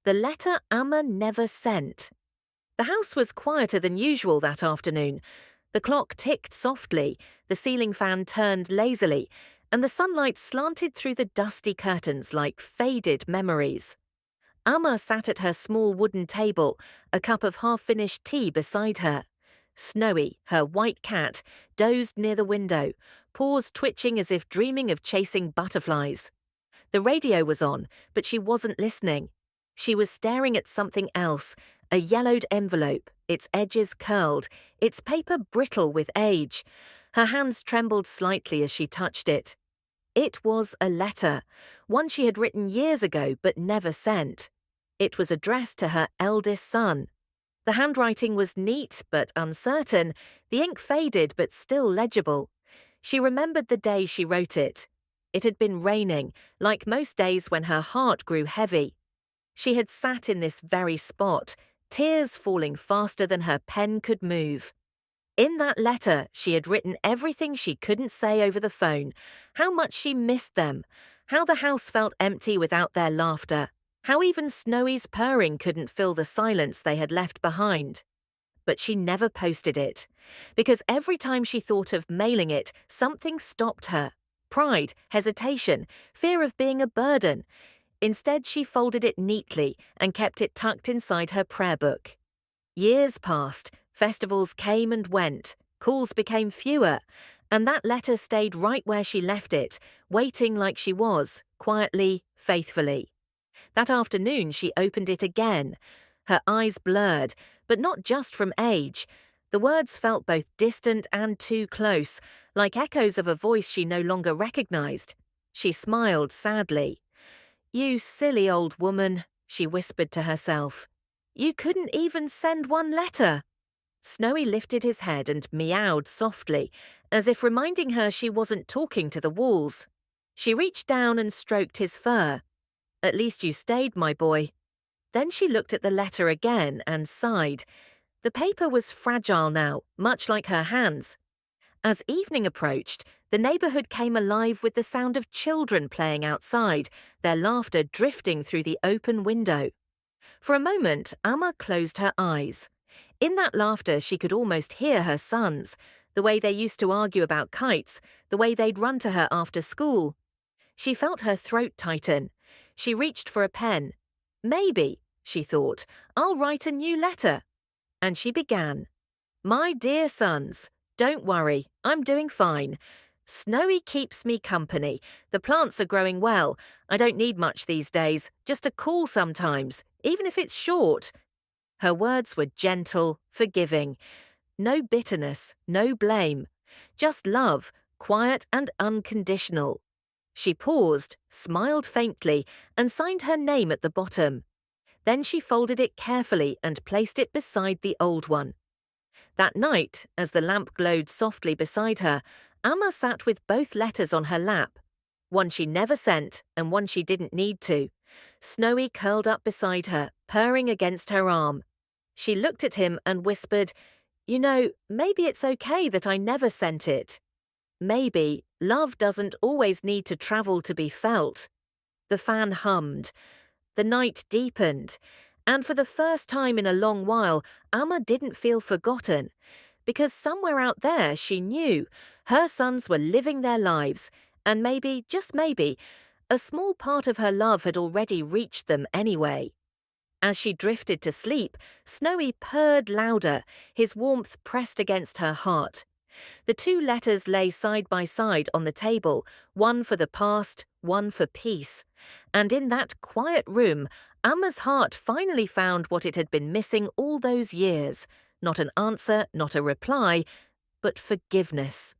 The Letter Amma Never Sent. The house was quieter than usual that afternoon. The clock ticked softly, the ceiling fan turned lazily, and the sunlight slanted through the dusty curtains like faded memories. Amma sat at her small wooden table, a cup of half-finished tea beside her. Snowy, her white cat, dozed near the window, paws twitching as if dreaming of chasing butterflies. The radio was on, but she wasn't listening. She was staring at something else, a yellowed envelope, its edges curled, its paper brittle with age. Her hands trembled slightly as she touched it. It was a letter, one she had written years ago but never sent. It was addressed to her eldest son. The handwriting was neat but uncertain, the ink faded but still legible. She remembered the day she wrote it. It had been raining, like most days when her heart grew heavy. She had sat in this very spot, tears falling faster than her pen could move. In that letter, she had written everything she couldn't say over the phone, how much she missed them, how the house felt empty without their laughter, how even Snowy's purring couldn't fill the silence they had left behind. But she never posted it, because every time she thought of mailing it, something stopped her. Pride, hesitation, fear of being a burden. Instead, she folded it neatly and kept it tucked inside her prayer book. Years passed, festivals came and went, calls became fewer, and that letter stayed right where she left it, waiting like she was, quietly, faithfully. That afternoon, she opened it again. Her eyes blurred, but not just from age. The words felt both distant and too close, like echoes of a voice she no longer recognized. She smiled sadly. "You silly old woman," she whispered to herself. "You couldn't even send one letter." Snowy lifted his head and meowed softly, as if reminding her she wasn't talking to the walls. She reached down and stroked his fur. "At least you stayed, my boy." Then she looked at the letter again and sighed. The paper was fragile now, much like her hands. As evening approached, the neighborhood came alive with the sound of children playing outside, their laughter drifting through the open window. For a moment, Amma closed her eyes. In that laughter, she could almost hear her sons, the way they used to argue about kites, the way they'd run to her after school. She felt her throat tighten. She reached for a pen. "Maybe," she thought, "I'll write a new letter." And she began. "My dear sons, don't worry, I'm doing fine. Snowy keeps me company. The plants are growing well. I don't need much these days, just a call sometimes, even if it's short." Her words were gentle, forgiving. No bitterness, no blame. Just love, quiet and unconditional. She paused, smiled faintly, and signed her name at the bottom. Then she folded it carefully and placed it beside the old one. That night, as the lamp glowed softly beside her, Amma sat with both letters on her lap. One she never sent and one she didn't need to. Snowy curled up beside her, purring against her arm. She looked at him and whispered, "You know, maybe it's okay that I never sent it. Maybe love doesn't always need to travel to be felt." The fan hummed. The night deepened. And for the first time in a long while, Amma didn't feel forgotten. Because somewhere out there, she knew her sons were living their lives, and maybe, just maybe, a small part of her love had already reached them anyway. As she drifted to sleep, Snowy purred louder, his warmth pressed against her heart. The two letters lay side by side on the table, one for the past, one for peace. And in that quiet room, Amma's heart finally found what it had been missing all those years. Not an answer, not a reply, but forgiveness.